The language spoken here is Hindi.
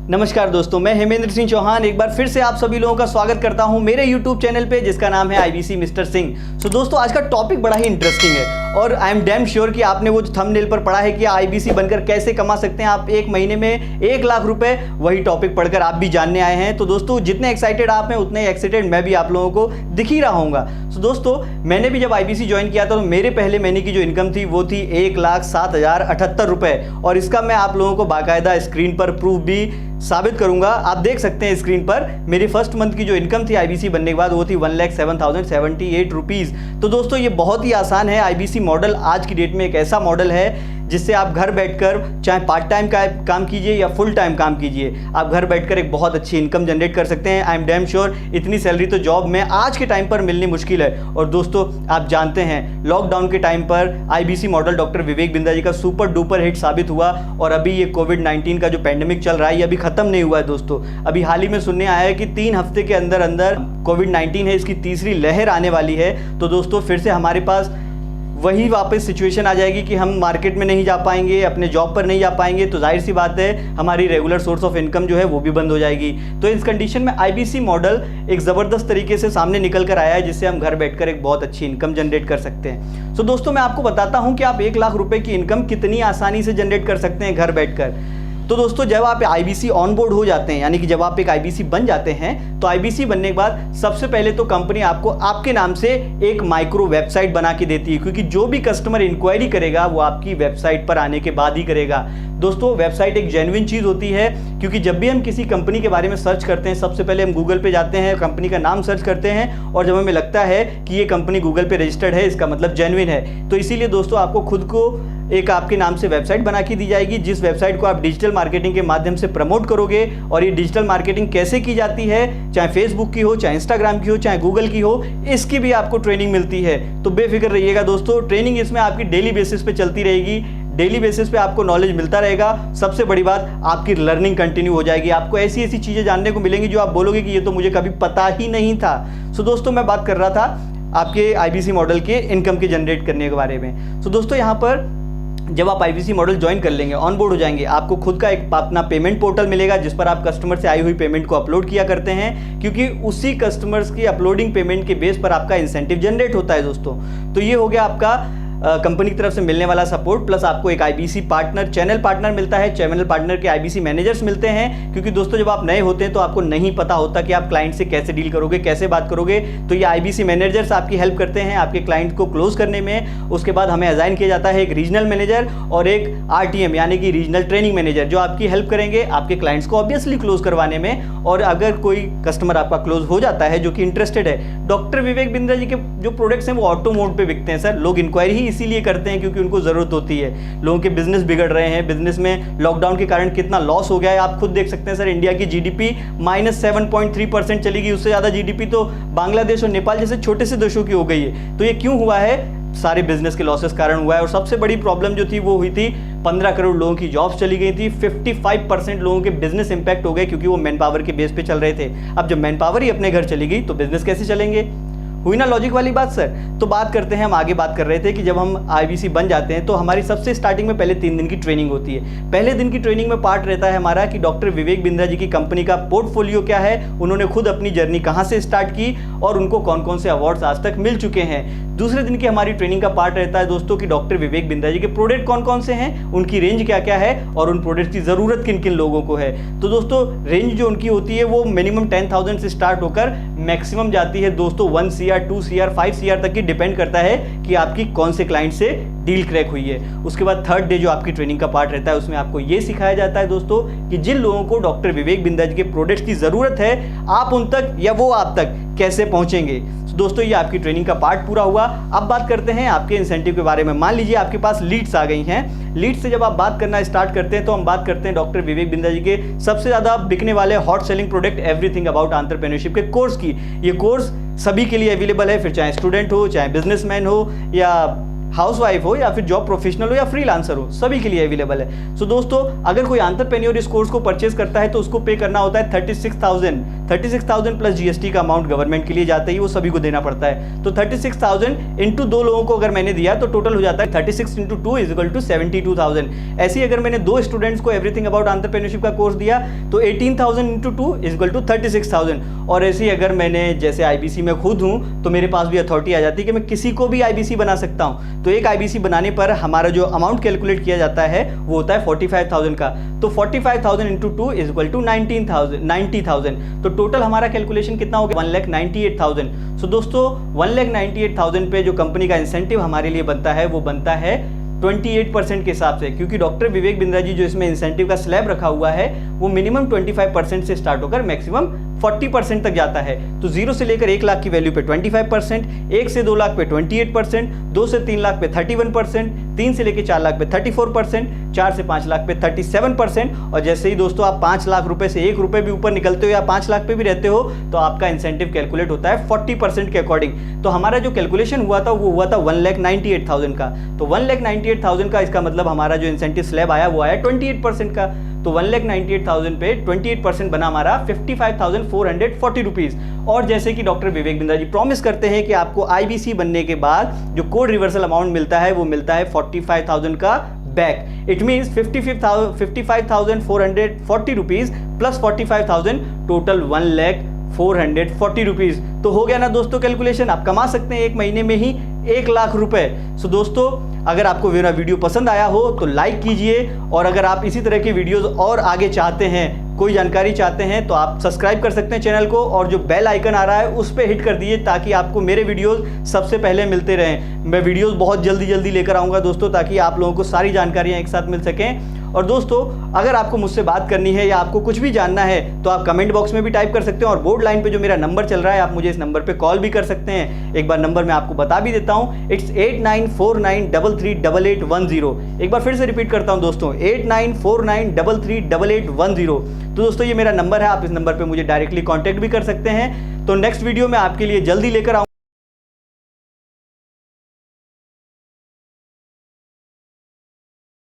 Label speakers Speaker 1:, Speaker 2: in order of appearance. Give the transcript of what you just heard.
Speaker 1: नमस्कार दोस्तों, मैं हेमेंद्र सिंह चौहान एक बार फिर से आप सभी लोगों का स्वागत करता हूं मेरे YouTube चैनल पे जिसका नाम है IBC मिस्टर सिंह। सो दोस्तों, आज का टॉपिक बड़ा ही इंटरेस्टिंग है और आई एम डैम श्योर कि आपने वो थंबनेल पर पढ़ा है कि IBC बनकर कैसे कमा सकते हैं आप एक महीने में 1 लाख रुपए। वही टॉपिक पढ़कर आप भी जानने आए हैं। तो दोस्तों, जितने एक्साइटेड आप हैं उतने एक्साइटेड मैं भी आप लोगों को दिख ही रहा हूँगा। सो दोस्तों, मैंने भी जब IBC ज्वाइन किया था तो मेरे पहले महीने की जो इनकम थी वो थी 1,07,078 रुपये और इसका मैं आप लोगों को बाकायदा स्क्रीन पर प्रूफ भी साबित करूंगा। आप देख सकते हैं स्क्रीन पर मेरी फर्स्ट मंथ की जो इनकम थी IBC बनने के बाद वो थी 1,07,078 रुपीज़। तो दोस्तों, ये बहुत ही आसान है। IBC मॉडल आज की डेट में एक ऐसा मॉडल है जिससे आप घर बैठकर चाहे पार्ट टाइम का काम कीजिए या फुल टाइम काम कीजिए, आप घर बैठकर एक बहुत अच्छी इनकम जनरेट कर सकते हैं। आई एम डैम श्योर इतनी सैलरी तो जॉब में आज के टाइम पर मिलनी मुश्किल है। और दोस्तों, आप जानते हैं लॉकडाउन के टाइम पर IBC model doctor Vivek Bindra ji का सुपर डुपर हिट साबित हुआ और अभी ये कोविड-19 का जो पैंडेमिक चल रहा है ये अभी खत्म नहीं हुआ है। दोस्तों, अभी हाल ही में सुनने आया है कि 3 हफ्ते के अंदर अंदर कोविड-19 है, इसकी तीसरी लहर आने वाली है। तो दोस्तों, फिर से हमारे पास वही वापस सिचुएशन आ जाएगी कि हम मार्केट में नहीं जा पाएंगे, अपने जॉब पर नहीं जा पाएंगे। तो जाहिर सी बात है हमारी रेगुलर सोर्स ऑफ इनकम जो है वो भी बंद हो जाएगी। तो इस कंडीशन में IBC मॉडल एक ज़बरदस्त तरीके से सामने निकल कर आया है जिससे हम घर बैठकर एक बहुत अच्छी इनकम जनरेट कर सकते हैं। तो दोस्तों, मैं आपको बताता हूँ कि आप 1 लाख रुपए की इनकम कितनी आसानी से जनरेट कर सकते हैं घर बैठकर। तो दोस्तों, जब आप IBC ऑन बोर्ड हो जाते हैं, यानी कि जब आप एक IBC बन जाते हैं, तो IBC बनने के बाद सबसे पहले तो कंपनी आपको आपके नाम से एक माइक्रो वेबसाइट बना के देती है, क्योंकि जो भी कस्टमर इंक्वायरी करेगा वो आपकी वेबसाइट पर आने के बाद ही करेगा। दोस्तों, वेबसाइट एक जेन्युइन चीज़ होती है, क्योंकि जब भी हम किसी कंपनी के बारे में सर्च करते हैं सबसे पहले हम गूगल पे जाते हैं, कंपनी का नाम सर्च करते हैं और जब हमें लगता है कि ये कंपनी गूगल पे रजिस्टर्ड है इसका मतलब जेन्युइन है। तो इसीलिए दोस्तों, आपको खुद को एक आपके नाम से वेबसाइट बना के दी जाएगी जिस वेबसाइट को आप डिजिटल मार्केटिंग के माध्यम से प्रमोट करोगे। और ये डिजिटल मार्केटिंग कैसे की जाती है, चाहे फेसबुक की हो, चाहे इंस्टाग्राम की हो, चाहे गूगल की हो, इसकी भी आपको ट्रेनिंग मिलती है। तो बेफिक्र रहिएगा दोस्तों, ट्रेनिंग इसमें आपकी डेली बेसिस पे चलती रहेगी। डेली बेसिस पे आपको नॉलेज मिलता रहेगा। सबसे बड़ी बात, आपकी लर्निंग कंटिन्यू हो जाएगी। आपको ऐसी ऐसी चीज़ें जानने को मिलेंगी जो आप बोलोगे कि ये तो मुझे कभी पता ही नहीं था। सो दोस्तों, मैं बात कर रहा था आपके IBC मॉडल के इनकम के जनरेट करने के बारे में। सो दोस्तों, यहाँ पर जब आप IBC मॉडल ज्वाइन कर लेंगे, ऑन बोर्ड हो जाएंगे, आपको खुद का एक अपना पेमेंट पोर्टल मिलेगा जिस पर आप कस्टमर से आई हुई पेमेंट को अपलोड किया करते हैं, क्योंकि उसी कस्टमर्स की अपलोडिंग पेमेंट के बेस पर आपका इंसेंटिव जनरेट होता है। दोस्तों, तो ये हो गया आपका कंपनी की तरफ से मिलने वाला सपोर्ट, प्लस आपको एक IBC पार्टनर, चैनल पार्टनर मिलता है। चैनल पार्टनर के IBC मैनेजर्स मिलते हैं, क्योंकि दोस्तों जब आप नए होते हैं तो आपको नहीं पता होता कि आप क्लाइंट से कैसे डील करोगे, कैसे बात करोगे। तो ये IBC मैनेजर्स आपकी हेल्प करते हैं आपके क्लाइंट को क्लोज करने में। उसके बाद हमें असाइन किया जाता है एक रीजनल मैनेजर और एक RTM यानी कि रीजनल ट्रेनिंग मैनेजर, जो आपकी हेल्प करेंगे आपके क्लाइंट्स को ऑब्वियसली क्लोज करवाने में। और अगर कोई कस्टमर आपका क्लोज हो जाता है जो कि इंटरेस्टेड है, डॉक्टर विवेक बिंद्रा जी के जो प्रोडक्ट्स हैं वो ऑटो मोड पे बिकते हैं सर। लोग इंक्वायरी ही इसीलिए करते हैं क्योंकि उनको जरूरत होती है। लोगों के बिजनेस बिगड़ रहे हैं, बिजनेस में लॉकडाउन के कारण कितना लॉस हो गया है आप खुद देख सकते हैं सर। इंडिया की GDP -7.3% चली गई, उससे ज्यादा GDP तो बांग्लादेश और नेपाल जैसे छोटे से देशों की हो गई है। तो ये क्यों हुआ है? सारे बिजनेस के लॉसेस कारण हुआ है। और सबसे बड़ी प्रॉब्लम जो थी वो हुई थी 15 करोड़ लोगों की जॉब्स चली गई थी, 55% लोगों के बिजनेस इंपैक्ट हो गए क्योंकि वो मैन पावर के बेस पे चल रहे थे। अब जब मैन पावर ही अपने घर चली गई तो बिजनेस कैसे चलेंगे? हुई ना लॉजिक वाली बात सर। तो बात करते हैं, हम आगे बात कर रहे थे कि जब हम IBC बन जाते हैं तो हमारी सबसे स्टार्टिंग में पहले 3 दिन की ट्रेनिंग होती है। पहले दिन की ट्रेनिंग में पार्ट रहता है हमारा कि डॉक्टर विवेक बिंद्रा जी की कंपनी का पोर्टफोलियो क्या है, उन्होंने खुद अपनी जर्नी कहाँ से स्टार्ट की और उनको कौन कौन से अवार्ड्स आज तक मिल चुके हैं। दूसरे दिन की हमारी ट्रेनिंग का पार्ट रहता है दोस्तों कि डॉक्टर विवेक बिंद्रा जी के प्रोडक्ट कौन कौन से हैं, उनकी रेंज क्या क्या है और उन प्रोडक्ट की ज़रूरत किन किन लोगों को है। तो दोस्तों, रेंज जो उनकी होती है वो मिनिमम 10,000 से स्टार्ट होकर मैक्सिमम जाती है दोस्तों 1 CR, 2 CR, 5 CR तक की। डिपेंड करता है कि आपकी कौन से क्लाइंट से डील क्रैक हुई है। उसके बाद थर्ड डे जो आपकी ट्रेनिंग का पार्ट रहता है उसमें आपको ये सिखाया जाता है दोस्तों कि जिन लोगों को डॉक्टर विवेक बिंद्रा जी के प्रोडक्ट्स की ज़रूरत है, आप उन तक या वो आप तक कैसे पहुंचेंगे। तो दोस्तों, ये आपकी ट्रेनिंग का पार्ट पूरा हुआ। अब बात करते हैं आपके इंसेंटिव के बारे में। मान लीजिए आपके पास लीड्स आ गई हैं। लीड्स से जब आप बात करना स्टार्ट करते हैं तो हम बात करते हैं डॉक्टर विवेक बिंद्रा जी के सबसे ज़्यादा बिकने वाले hot selling product everything about entrepreneurship के कोर्स की। ये कोर्स सभी के लिए अवेलेबल है, फिर चाहे स्टूडेंट हो, चाहे बिजनेसमैन हो या हाउसवाइफ हो या फिर जॉब प्रोफेशनल हो या फ्रीलांसर हो, सभी के लिए अवेलेबल है। सो दोस्तों, अगर कोई एंटरप्रेन्योर इस कोर्स को परचेज करता है तो उसको पे करना होता है 36,000 प्लस जीएसटी का अमाउंट गवर्नमेंट के लिए जाता है, वो सभी को देना पड़ता है। तो 36,000 इंटू 2 लोगों को अगर मैंने दिया तो टोटल हो जाता है 36 इंटू 2 इज इक्वल टू 72,000। ऐसे ही अगर मैंने 2 स्टूडेंट्स को एवरीथिंग अबाउट एंटरप्रेन्योरशिप का कोर्स दिया तो 18,000 इंटू 2 इज इक्वल टू 36,000। और ऐसे ही अगर मैंने जैसे आईबीसी में खुद हूँ तो मेरे पास भी अथॉरिटी आ जाती है कि मैं किसी को भी आईबीसी बना सकता हूँ। तो एक आईबीसी बनाने पर हमारा जो अमाउंट कैलकुलेट किया जाता है वो होता है 45,000 का। तो 45,000 इंटू 2 इज इक्वल टू 90,000। तो टोटल हमारा कैलकुलेशन कितना हो गया? 1,98,000। सो दोस्तों, 1,98,000 पे जो कंपनी का इंसेंटिव हमारे लिए बनता है वो बनता है 28% के हिसाब से, क्योंकि डॉक्टर विवेक बिंद्रा जी जो इसमें इंसेंटिव का स्लैब रखा हुआ है वो मिनिमम 25% से स्टार्ट होकर मैक्सिमम 40% तक जाता है। तो 0 से लेकर 1 लाख की वैल्यू पे 25%, 1 से 2 लाख पे 28%, 2 से 3 लाख पे 31%, 3 से लेकर 4 लाख पे 34%, 4 से 5 लाख पे 37%। और जैसे ही दोस्तों आप 5 लाख रुपए से 1 रुपए भी ऊपर निकलते हो या 5 लाख पे भी रहते हो तो आपका इंसेंटिव कैलकुलेट होता है 40% के अकॉर्डिंग। तो हमारा जो कैलकुलेशन हुआ था वो हुआ था 1,98,000 का। तो 1,98,000 का इसका मतलब हमारा जो इंसेंटिव स्लैब आया वो आया 28% का। तो 1,98,000 पे 28% बना हमारा 55,440 रुपीज़। और जैसे कि डॉक्टर विवेक बिंद्रा जी प्रॉमिस करते हैं कि आपको आईबीसी बनने के बाद जो कोड रिवर्सल अमाउंट मिलता है वो मिलता है 45,000 का back. It means 55,440 rupees plus 45,000 total 1,04,40 rupees. तो हो गया ना दोस्तों कैलकुलेशन, आप कमा सकते हैं एक महीने में ही 1 लाख रुपए। सो दोस्तों, अगर आपको मेरा वीडियो पसंद आया हो तो लाइक कीजिए, और अगर आप इसी तरह की वीडियोस और आगे चाहते हैं, कोई जानकारी चाहते हैं तो आप सब्सक्राइब कर सकते हैं चैनल को, और जो बेल आइकन आ रहा है उस पर हिट कर दीजिए ताकि आपको मेरे वीडियोस सबसे पहले मिलते रहें। मैं वीडियोस बहुत जल्दी लेकर आऊँगा दोस्तों, ताकि आप लोगों को सारी जानकारियाँ एक साथ मिल सकें। और दोस्तों, अगर आपको मुझसे बात करनी है या आपको कुछ भी जानना है तो आप कमेंट बॉक्स में भी टाइप कर सकते हैं, और बोर्ड लाइन पे जो मेरा नंबर चल रहा है आप मुझे इस नंबर पे कॉल भी कर सकते हैं। एक बार नंबर मैं आपको बता भी देता हूँ, इट्स 8949338810। एक बार फिर से रिपीट करता हूँ दोस्तों, 8949338810। तो दोस्तों, ये मेरा नंबर है, आप इस नंबर पर मुझे डायरेक्टली कॉन्टैक्ट भी कर सकते हैं। तो नेक्स्ट वीडियो में आपके लिए जल्दी लेकर आऊँ।